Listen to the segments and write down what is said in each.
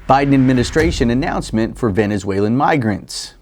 Biden administration announcement for Venezuelan migrants.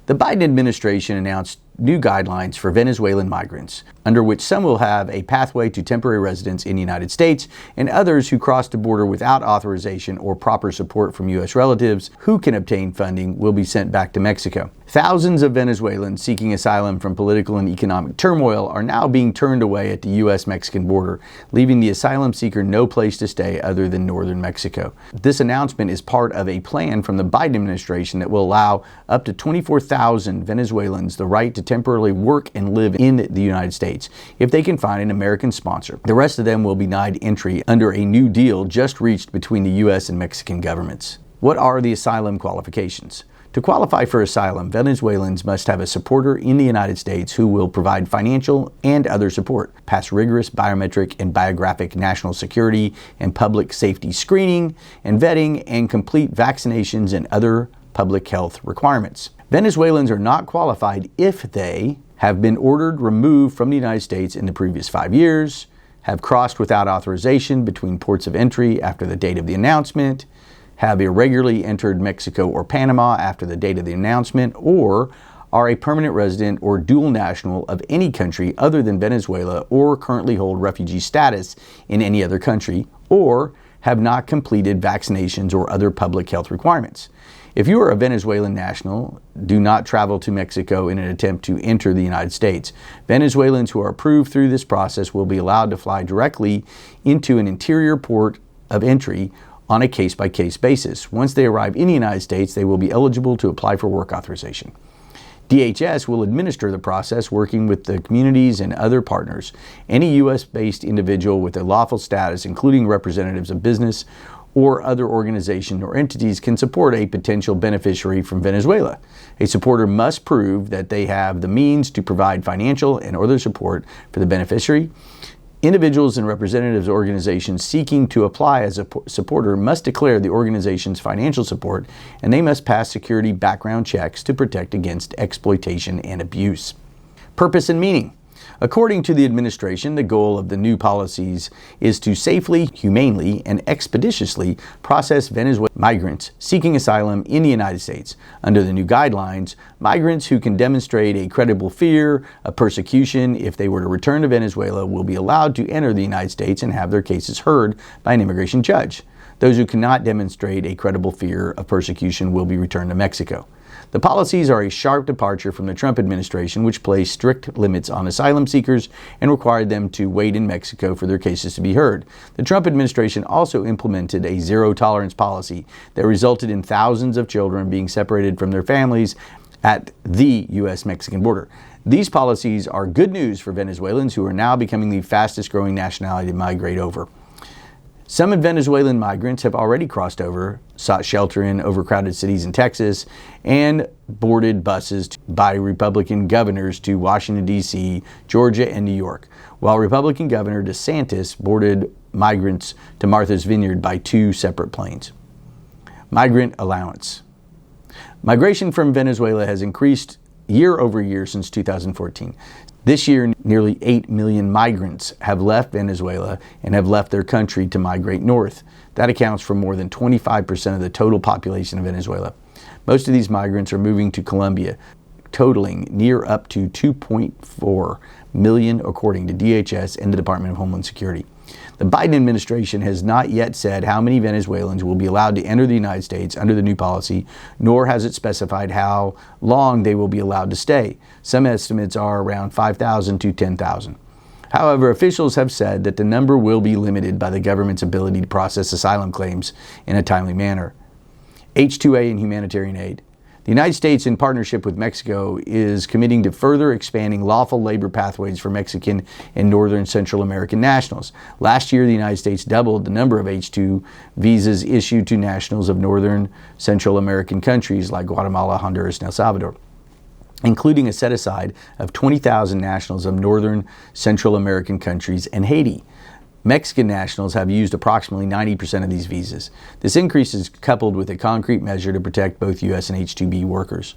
The Biden administration announced new guidelines for Venezuelan migrants, under which some will have a pathway to temporary residence in the United States, and others who cross the border without authorization or proper support from U.S. relatives who can obtain funding will be sent back to Mexico. Thousands of Venezuelans seeking asylum from political and economic turmoil are now being turned away at the U.S.-Mexican border, leaving the asylum seeker no place to stay other than northern Mexico. This announcement is part of a plan from the Biden administration that will allow up to 24,000 Venezuelans the right to temporarily work and live in the United States if they can find an American sponsor. The rest of them will be denied entry under a new deal just reached between the U.S. and Mexican governments. What are the asylum qualifications? To qualify for asylum, Venezuelans must have a supporter in the United States who will provide financial and other support, pass rigorous biometric and biographic national security and public safety screening and vetting, and complete vaccinations and other public health requirements. Venezuelans are not qualified if they have been ordered removed from the United States in the previous 5 years, have crossed without authorization between ports of entry after the date of the announcement, have irregularly entered Mexico or Panama after the date of the announcement, or are a permanent resident or dual national of any country other than Venezuela, or currently hold refugee status in any other country, or have not completed vaccinations or other public health requirements. If you are a Venezuelan national, do not travel to Mexico in an attempt to enter the United States. Venezuelans who are approved through this process will be allowed to fly directly into an interior port of entry on a case-by-case basis. Once they arrive in the United States, they will be eligible to apply for work authorization. DHS will administer the process working with the communities and other partners. Any U.S.-based individual with a lawful status, including representatives of business or other organizations or entities, can support a potential beneficiary from Venezuela. A supporter must prove that they have the means to provide financial and other support for the beneficiary. Individuals and representatives of organizations seeking to apply as a supporter must declare the organization's financial support, and they must pass security background checks to protect against exploitation and abuse. Purpose and meaning. According to the administration, the goal of the new policies is to safely, humanely, and expeditiously process Venezuelan migrants seeking asylum in the United States. Under the new guidelines, migrants who can demonstrate a credible fear of persecution if they were to return to Venezuela will be allowed to enter the United States and have their cases heard by an immigration judge. Those who cannot demonstrate a credible fear of persecution will be returned to Mexico. The policies are a sharp departure from the Trump administration, which placed strict limits on asylum seekers and required them to wait in Mexico for their cases to be heard. The Trump administration also implemented a zero-tolerance policy that resulted in thousands of children being separated from their families at the U.S.-Mexican border. These policies are good news for Venezuelans, who are now becoming the fastest-growing nationality to migrate over. Some Venezuelan migrants have already crossed over, sought shelter in overcrowded cities in Texas, and boarded buses by Republican governors to Washington, D.C., Georgia, and New York, while Republican Governor DeSantis boarded migrants to Martha's Vineyard by 2 separate planes. Migrant allowance. Migration from Venezuela has increased year over year since 2014. This year, nearly 8 million migrants have left Venezuela and have left their country to migrate north. That accounts for more than 25% of the total population of Venezuela. Most of these migrants are moving to Colombia, totaling near up to 2.4 million, according to DHS and the Department of Homeland Security. The Biden administration has not yet said how many Venezuelans will be allowed to enter the United States under the new policy, nor has it specified how long they will be allowed to stay. Some estimates are around 5,000 to 10,000. However, officials have said that the number will be limited by the government's ability to process asylum claims in a timely manner. H-2A and humanitarian aid. The United States, in partnership with Mexico, is committing to further expanding lawful labor pathways for Mexican and Northern Central American nationals. Last year, the United States doubled the number of H-2 visas issued to nationals of Northern Central American countries like Guatemala, Honduras, and El Salvador, including a set-aside of 20,000 nationals of Northern Central American countries and Haiti. Mexican nationals have used approximately 90% of these visas. This increase is coupled with a concrete measure to protect both U.S. and H-2B workers.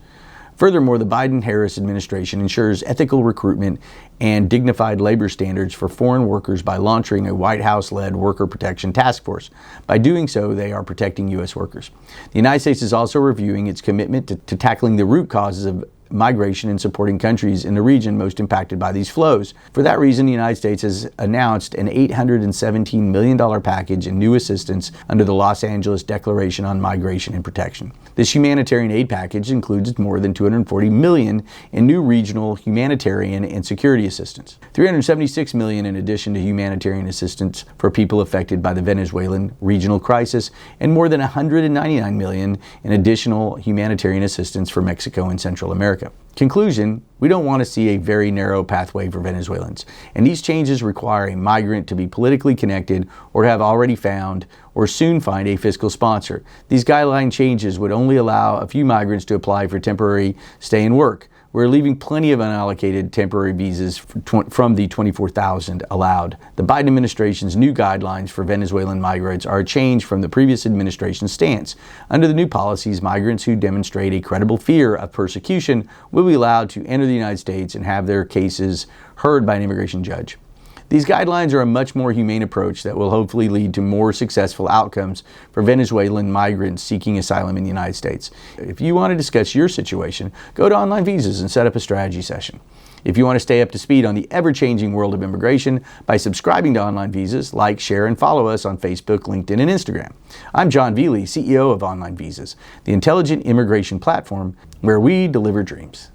Furthermore, the Biden-Harris administration ensures ethical recruitment and dignified labor standards for foreign workers by launching a White House-led worker protection task force. By doing so, they are protecting U.S. workers. The United States is also reviewing its commitment to tackling the root causes of migration and supporting countries in the region most impacted by these flows. For that reason, the United States has announced an $817 million package in new assistance under the Los Angeles Declaration on Migration and Protection. This humanitarian aid package includes more than $240 million in new regional humanitarian and security assistance, $376 million in addition to humanitarian assistance for people affected by the Venezuelan regional crisis, and more than $199 million in additional humanitarian assistance for Mexico and Central America. Conclusion, we don't want to see a very narrow pathway for Venezuelans, and these changes require a migrant to be politically connected or have already found or soon find a fiscal sponsor. These guideline changes would only allow a few migrants to apply for temporary stay and work. We're leaving plenty of unallocated temporary visas from the 24,000 allowed. The Biden administration's new guidelines for Venezuelan migrants are a change from the previous administration's stance. Under the new policies, migrants who demonstrate a credible fear of persecution will be allowed to enter the United States and have their cases heard by an immigration judge. These guidelines are a much more humane approach that will hopefully lead to more successful outcomes for Venezuelan migrants seeking asylum in the United States. If you want to discuss your situation, go to Online Visas and set up a strategy session. If you want to stay up to speed on the ever-changing world of immigration by subscribing to Online Visas, like, share, and follow us on Facebook, LinkedIn, and Instagram. I'm John Veely, CEO of Online Visas, the intelligent immigration platform where we deliver dreams.